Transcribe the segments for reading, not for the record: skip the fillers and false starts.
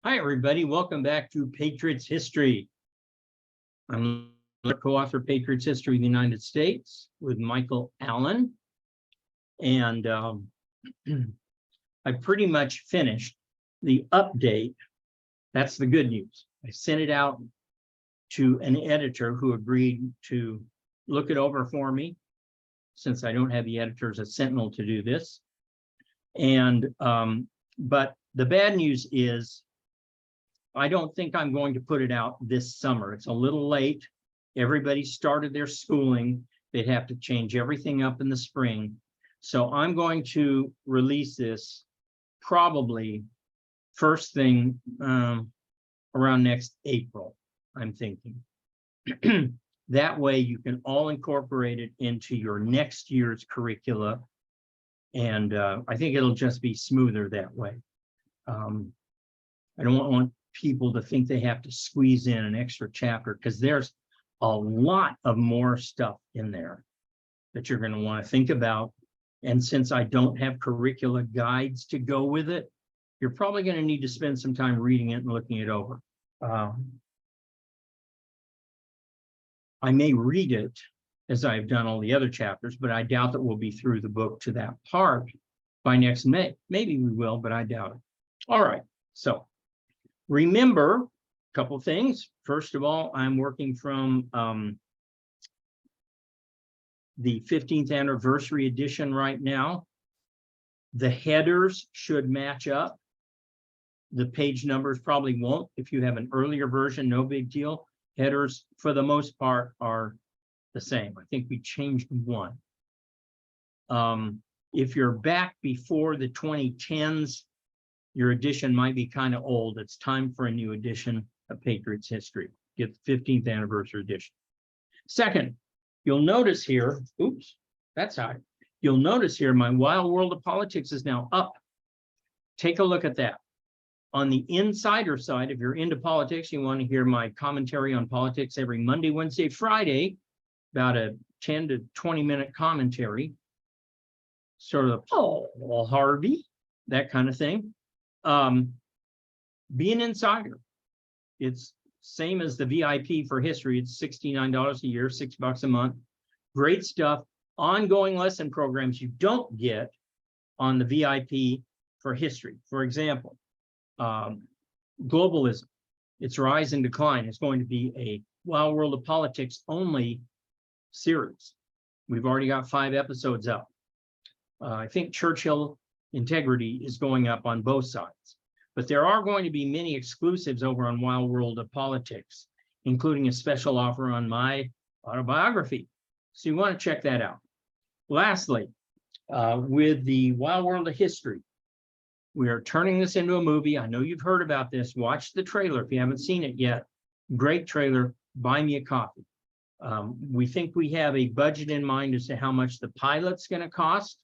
Hi, everybody. Welcome back to Patriots History. I'm the co-author of Patriots History of the United States with Michael Allen. And I pretty much finished the update. That's the good news. I sent it out to an editor who agreed to look it over for me, since I don't have the editors at Sentinel to do this. And but the bad news is I don't think I'm going to put it out this summer. It's a little late. Everybody started their schooling. They'd have to change everything up in the spring. So I'm going to release this probably first thing around next April, I'm thinking. That way you can all incorporate it into your next year's curricula. And I think it'll just be smoother that way. I don't want people to think they have to squeeze in an extra chapter, because there's a lot of more stuff in there that you're going to want to think about. And since I don't have curricula guides to go with it, you're probably going to need to spend some time reading it and looking it over. I may read it as I've done all the other chapters, but I doubt that we'll be through the book to that part by next May. Maybe we will, but I doubt it. All right, so remember a couple things. First of all, I'm working from the 15th anniversary edition right now. The headers should match up. The page numbers probably won't. If you have an earlier version, no big deal. Headers, for the most part, are the same. I think we changed one. If you're back before the 2010s, your edition might be kind of old. It's time for a new edition of Patriots History. Get the 15th anniversary edition. Second, you'll notice here, oops, that's high. You'll notice here my Wild World of Politics is now up. Take a look at that. On the insider side, if you're into politics, you want to hear my commentary on politics every Monday, Wednesday, Friday, about a 10 to 20 minute commentary, sort of, oh, Harvey, that kind of thing. Be an insider. It's same as the VIP for history. It's $69 a year, $6 a month. Great stuff. Ongoing lesson programs you don't get on the VIP for history. For example, globalism, its rise and decline is going to be a Wild World of Politics only series. We've already got 5 episodes up. I think Churchill integrity is going up on both sides, but there are going to be many exclusives over on Wild World of Politics, including a special offer on my autobiography. So you want to check that out. Lastly, with the Wild World of History, we are turning this into a movie. I know you've heard about this. Watch the trailer if you haven't seen it yet. Great trailer. Buy me a copy. We think we have a budget in mind as to how much the pilot's going to cost.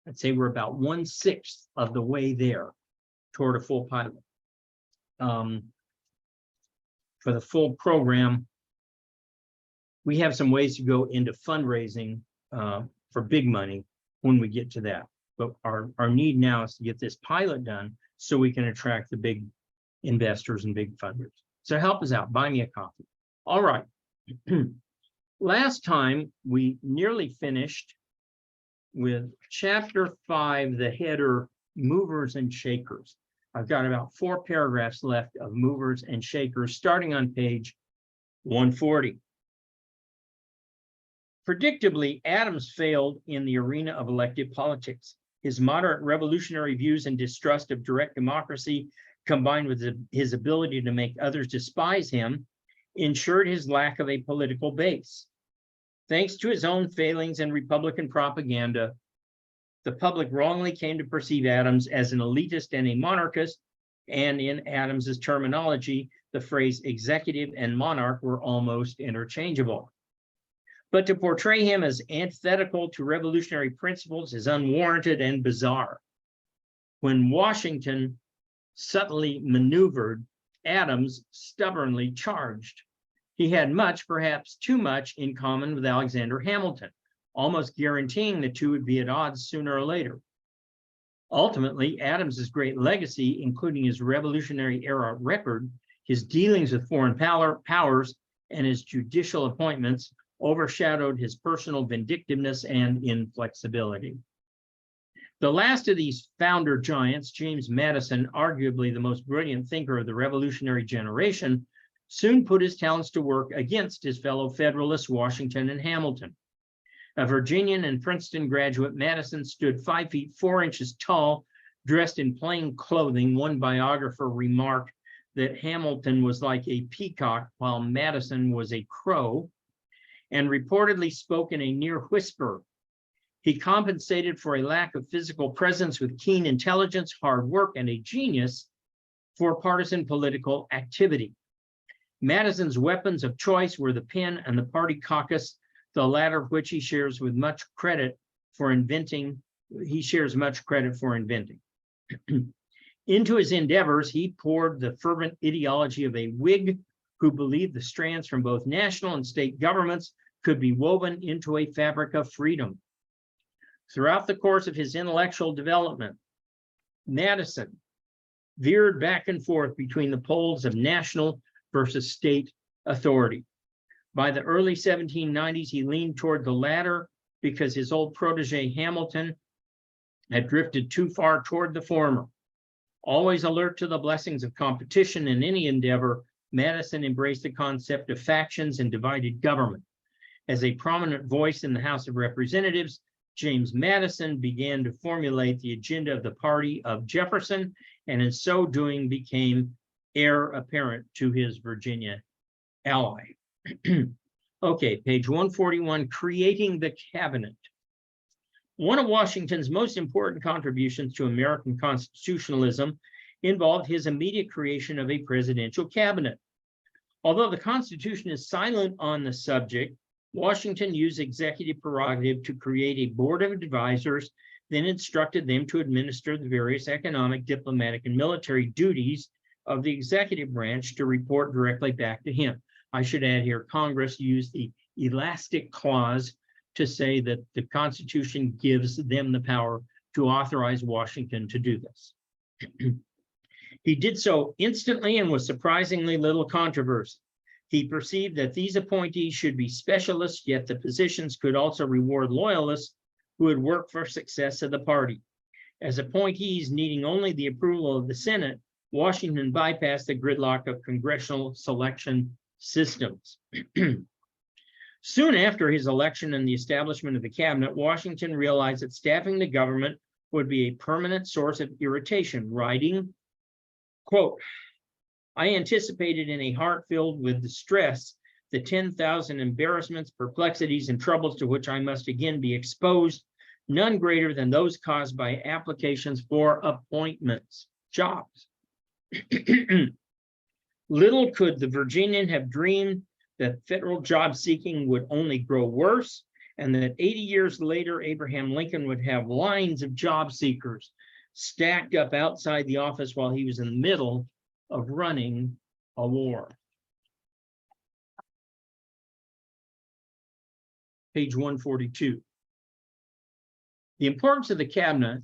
I'd say we're about 1/6 of the way there toward a full pilot. For the full program, we have some ways to go into fundraising for big money when we get to that. But our need now is to get this pilot done so we can attract the big investors and big funders. So help us out. Buy me a coffee. All right. Last time we nearly finished with chapter 5, the header movers and shakers. I've got about 4 paragraphs left of movers and shakers, starting on page 140. Predictably, Adams failed in the arena of elective politics. His moderate revolutionary views and distrust of direct democracy, combined with his ability to make others despise him, ensured his lack of a political base. Thanks to his own failings and Republican propaganda, the public wrongly came to perceive Adams as an elitist and a monarchist, and in Adams's terminology, the phrase executive and monarch were almost interchangeable. But to portray him as antithetical to revolutionary principles is unwarranted and bizarre. When Washington subtly maneuvered, Adams stubbornly charged. He had much, perhaps too much, in common with Alexander Hamilton, almost guaranteeing the two would be at odds sooner or later. Ultimately, Adams's great legacy, including his Revolutionary Era record, his dealings with foreign powers, and his judicial appointments, overshadowed his personal vindictiveness and inflexibility. The last of these founder giants, James Madison, arguably the most brilliant thinker of the revolutionary generation, soon put his talents to work against his fellow Federalists, Washington and Hamilton. A Virginian and Princeton graduate, Madison stood 5 feet 4 inches tall, dressed in plain clothing. One biographer remarked that Hamilton was like a peacock, while Madison was a crow, and reportedly spoke in a near whisper. He compensated for a lack of physical presence with keen intelligence, hard work, and a genius for partisan political activity. Madison's weapons of choice were the pen and the party caucus, the latter of which he shares much credit for inventing. Into his endeavors, he poured the fervent ideology of a Whig who believed the strands from both national and state governments could be woven into a fabric of freedom. Throughout the course of his intellectual development, Madison veered back and forth between the poles of national versus state authority. By the early 1790s, he leaned toward the latter because his old protege Hamilton had drifted too far toward the former. Always alert to the blessings of competition in any endeavor, Madison embraced the concept of factions and divided government. As a prominent voice in the House of Representatives, James Madison began to formulate the agenda of the party of Jefferson, and in so doing became heir apparent to his Virginia ally. Okay, page 141, creating the cabinet. One of Washington's most important contributions to American constitutionalism involved his immediate creation of a presidential cabinet. Although the Constitution is silent on the subject, Washington used executive prerogative to create a board of advisors, then instructed them to administer the various economic, diplomatic, and military duties of the executive branch to report directly back to him. I should add here, Congress used the elastic clause to say that the Constitution gives them the power to authorize Washington to do this. He did so instantly and with surprisingly little controversy. He perceived that these appointees should be specialists, yet the positions could also reward loyalists who would work for success of the party. As appointees needing only the approval of the Senate, Washington bypassed the gridlock of congressional selection systems. Soon after his election and the establishment of the cabinet, Washington realized that staffing the government would be a permanent source of irritation, writing, quote, I anticipated in a heart filled with distress the 10,000 embarrassments, perplexities, and troubles to which I must again be exposed, none greater than those caused by applications for appointments, jobs. Little could the Virginian have dreamed that federal job seeking would only grow worse, and that 80 years later, Abraham Lincoln would have lines of job seekers stacked up outside the office while he was in the middle of running a war. Page 142. The importance of the cabinet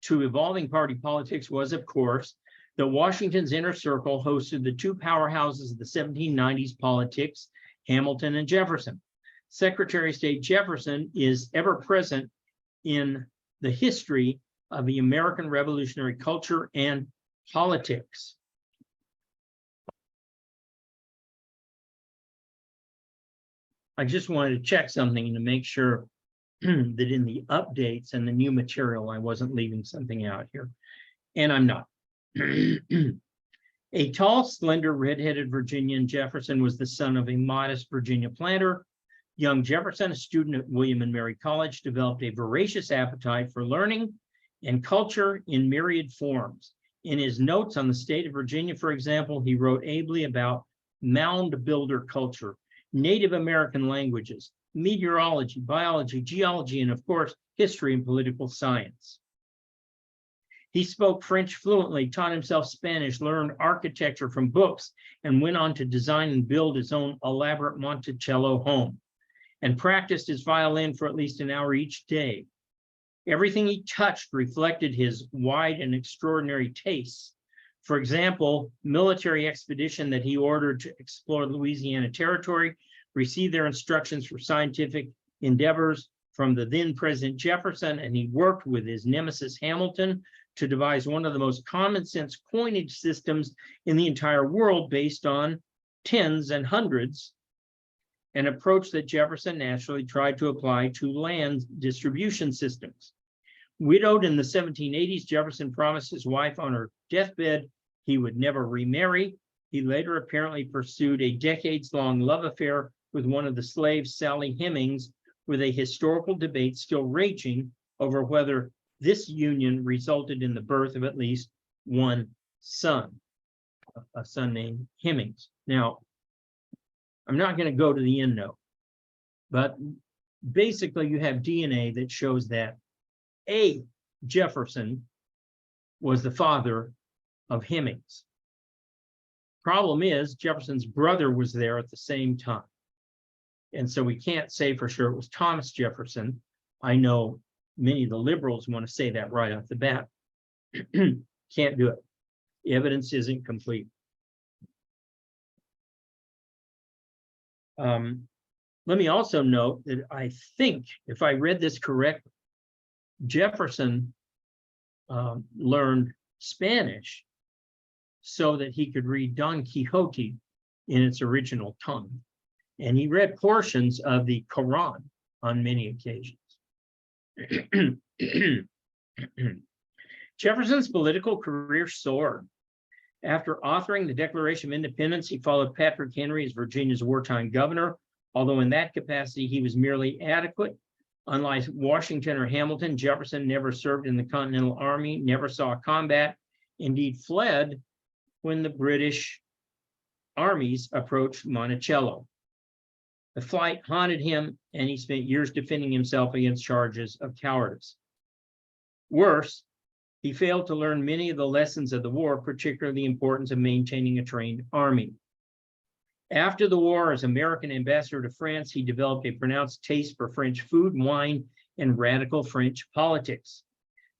to evolving party politics was, of course, that Washington's inner circle hosted the two powerhouses of the 1790s politics, Hamilton and Jefferson. Secretary of State Jefferson is ever present in the history of the American revolutionary culture and politics. I just wanted to check something to make sure that in the updates and the new material, I wasn't leaving something out here, and I'm not. A tall, slender, red-headed Virginian, Jefferson was the son of a modest Virginia planter. Young Jefferson, a student at William and Mary College, developed a voracious appetite for learning and culture in myriad forms. In his notes on the state of Virginia, for example, he wrote ably about mound builder culture, Native American languages, meteorology, biology, geology, and of course, history and political science. He spoke French fluently, taught himself Spanish, learned architecture from books, and went on to design and build his own elaborate Monticello home, and practiced his violin for at least an hour each day. Everything he touched reflected his wide and extraordinary tastes. For example, military expedition that he ordered to explore Louisiana Territory received their instructions for scientific endeavors from the then President Jefferson, and he worked with his nemesis Hamilton to devise one of the most common sense coinage systems in the entire world based on tens and hundreds, an approach that Jefferson naturally tried to apply to land distribution systems. Widowed in the 1780s, Jefferson promised his wife on her deathbed he would never remarry. He later apparently pursued a decades-long love affair with one of the slaves, Sally Hemings, with a historical debate still raging over whether this union resulted in the birth of at least one son, a son named Hemings. Now, I'm not going to go to the end note, but basically you have DNA that shows that A. Jefferson was the father of Hemings. Problem is, Jefferson's brother was there at the same time. And so we can't say for sure it was Thomas Jefferson. I know many of the liberals want to say that right off the bat. Can't do it. The evidence isn't complete. Let me also note that I think, if I read this correctly, Jefferson learned Spanish so that he could read Don Quixote in its original tongue. And he read portions of the Quran on many occasions. Jefferson's political career soared. After authoring the Declaration of Independence, he followed Patrick Henry as Virginia's wartime governor, although in that capacity he was merely adequate. Unlike Washington or Hamilton, Jefferson never served in the Continental Army, never saw combat, indeed fled when the British armies approached Monticello. The flight haunted him, and he spent years defending himself against charges of cowardice. Worse, he failed to learn many of the lessons of the war, particularly the importance of maintaining a trained army. After the war, as American ambassador to France, he developed a pronounced taste for French food, wine, and radical French politics.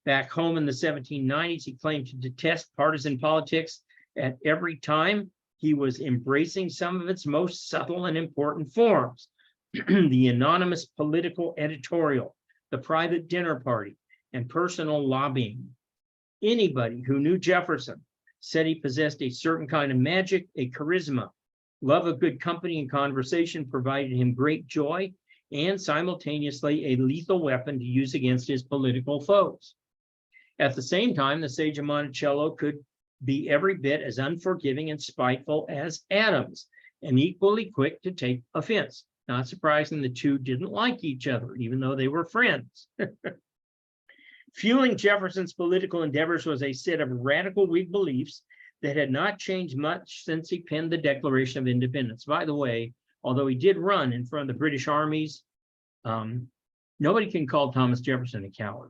Back home in the 1790s, he claimed to detest partisan politics. At every time, he was embracing some of its most subtle and important forms. The anonymous political editorial, the private dinner party, and personal lobbying. Anybody who knew Jefferson said he possessed a certain kind of magic, a charisma. Love of good company and conversation provided him great joy and simultaneously a lethal weapon to use against his political foes. At the same time, the sage of Monticello could be every bit as unforgiving and spiteful as Adams, and equally quick to take offense. Not surprising the two didn't like each other, even though they were friends. Fueling Jefferson's political endeavors was a set of radical Whig beliefs that had not changed much since he penned the Declaration of Independence. By the way, although he did run in front of the British armies, nobody can call Thomas Jefferson a coward,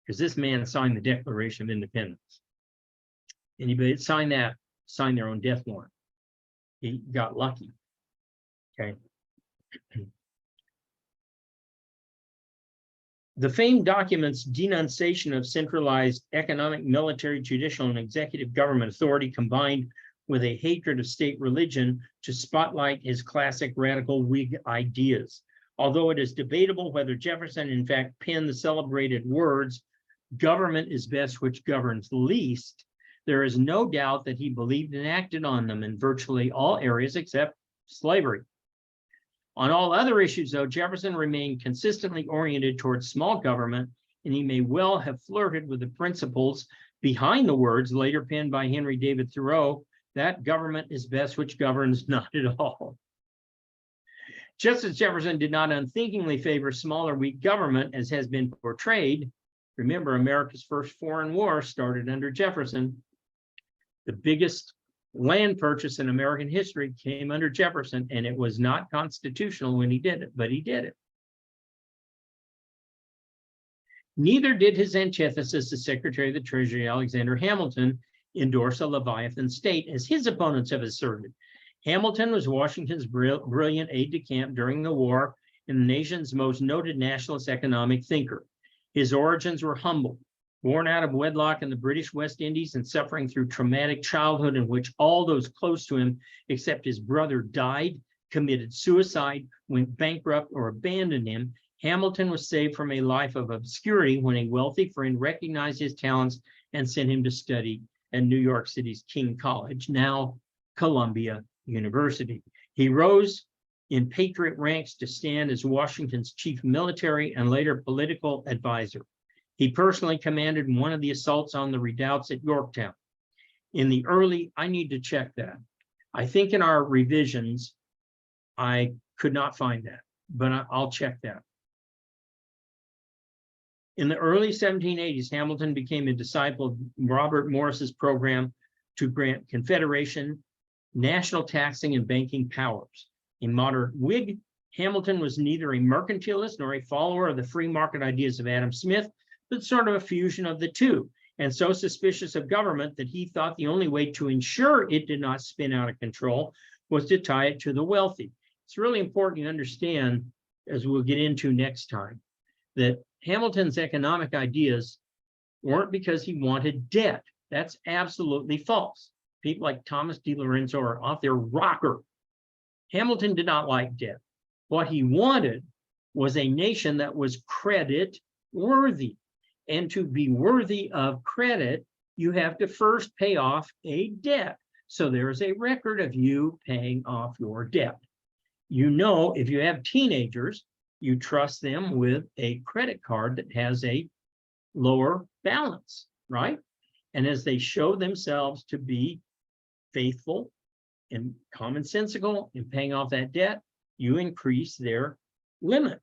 because this man signed the Declaration of Independence. Anybody that signed that signed their own death warrant. He got lucky. Okay. The famed document's denunciation of centralized economic, military, judicial, and executive government authority combined with a hatred of state religion to spotlight his classic radical Whig ideas. Although it is debatable whether Jefferson in fact penned the celebrated words, "Government is best which governs least," there is no doubt that he believed and acted on them in virtually all areas except slavery. On all other issues, though, Jefferson remained consistently oriented towards small government, and he may well have flirted with the principles behind the words later penned by Henry David Thoreau, that government is best which governs not at all. Just as Jefferson did not unthinkingly favor smaller, weak government, as has been portrayed, remember America's first foreign war started under Jefferson. The biggest land purchase in American history came under Jefferson, and it was not constitutional when he did it, but he did it. Neither did his antithesis, the Secretary of the Treasury, Alexander Hamilton, endorse a Leviathan state, as his opponents have asserted. Hamilton was Washington's brilliant aide-de-camp during the war and the nation's most noted nationalist economic thinker. His origins were humble. Born out of wedlock in the British West Indies and suffering through traumatic childhood in which all those close to him, except his brother, died, committed suicide, went bankrupt, or abandoned him, Hamilton was saved from a life of obscurity when a wealthy friend recognized his talents and sent him to study at New York City's King College, now Columbia University. He rose in Patriot ranks to stand as Washington's chief military and later political advisor. He personally commanded one of the assaults on the redoubts at Yorktown. In the early, I need to check that. I think in our revisions, I could not find that, but I'll check that. In the early 1780s, Hamilton became a disciple of Robert Morris's program to grant Confederation national taxing and banking powers. A moderate Whig, Hamilton was neither a mercantilist nor a follower of the free market ideas of Adam Smith, but sort of a fusion of the two, and so suspicious of government that he thought the only way to ensure it did not spin out of control was to tie it to the wealthy. It's really important to understand, as we'll get into next time, that Hamilton's economic ideas weren't because he wanted debt. That's absolutely false. People like Thomas D. Lorenzo are off their rocker. Hamilton did not like debt. What he wanted was a nation that was credit worthy. And to be worthy of credit, you have to first pay off a debt. So there's a record of you paying off your debt. You know, if you have teenagers, you trust them with a credit card that has a lower balance, right? And as they show themselves to be faithful and commonsensical in paying off that debt, you increase their limit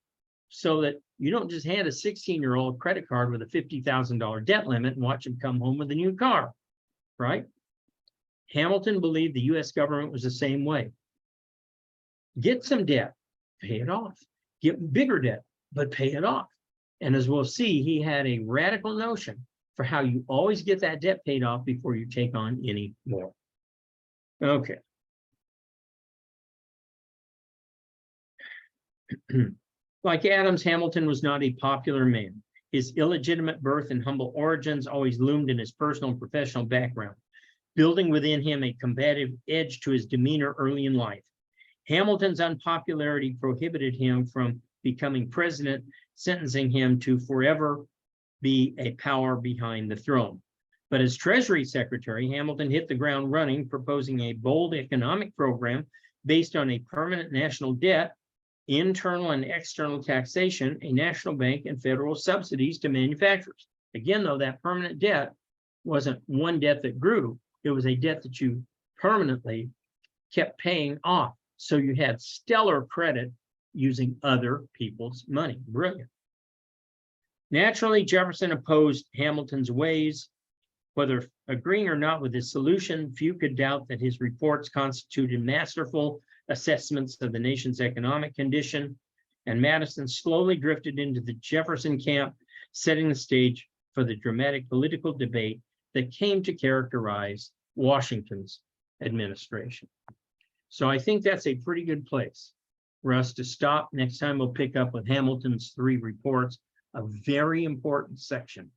so that you don't just hand a 16-year-old credit card with a $50,000 debt limit and watch them come home with a new car, right? Hamilton believed the US government was the same way. Get some debt, pay it off. Get bigger debt, but pay it off. And as we'll see, he had a radical notion for how you always get that debt paid off before you take on any more. Okay. Like Adams, Hamilton was not a popular man. His illegitimate birth and humble origins always loomed in his personal and professional background, building within him a combative edge to his demeanor early in life. Hamilton's unpopularity prohibited him from becoming president, sentencing him to forever be a power behind the throne. But as Treasury Secretary, Hamilton hit the ground running, proposing a bold economic program based on a permanent national debt, internal and external taxation, a national bank, and federal subsidies to manufacturers. Again, though, that permanent debt wasn't one debt that grew. It was a debt that you permanently kept paying off. So you had stellar credit using other people's money. Brilliant. Naturally, Jefferson opposed Hamilton's ways. Whether agreeing or not with his solution, few could doubt that his reports constituted masterful assessments of the nation's economic condition, and Madison slowly drifted into the Jefferson camp, setting the stage for the dramatic political debate that came to characterize Washington's administration. So I think that's a pretty good place for us to stop. Next time we'll pick up with Hamilton's 3 reports, a very important section.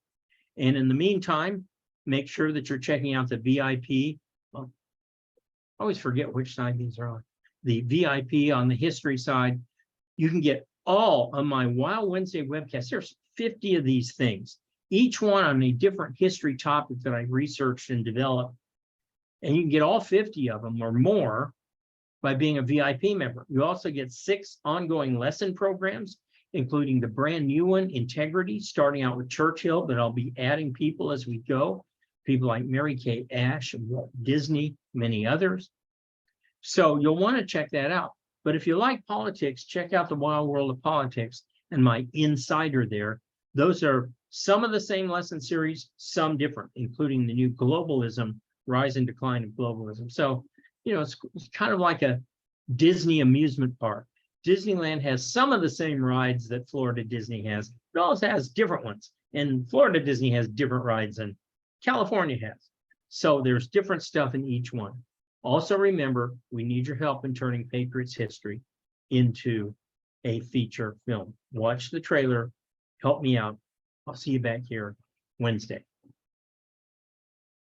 And in the meantime, make sure that you're checking out the VIP. Well, I always forget which side these are on. The VIP on the history side. You can get all of my Wild Wednesday webcasts. There's 50 of these things, each one on a different history topic that I researched and developed. And you can get all 50 of them or more by being a VIP member. You also get 6 ongoing lesson programs, including the brand new one, Integrity, starting out with Churchill, but I'll be adding people as we go. People like Mary Kay Ash and Walt Disney, many others. So you'll want to check that out. But if you like politics, check out the Wild World of Politics and my Insider there. Those are some of the same lesson series, some different, including the new Globalism, Rise and Decline of Globalism. So, you know, it's kind of like a Disney amusement park. Disneyland has some of the same rides that Florida Disney has. It also has different ones. And Florida Disney has different rides than California has. So there's different stuff in each one. Also remember, we need your help in turning Patriot's history into a feature film. Watch the trailer, help me out. I'll see you back here Wednesday.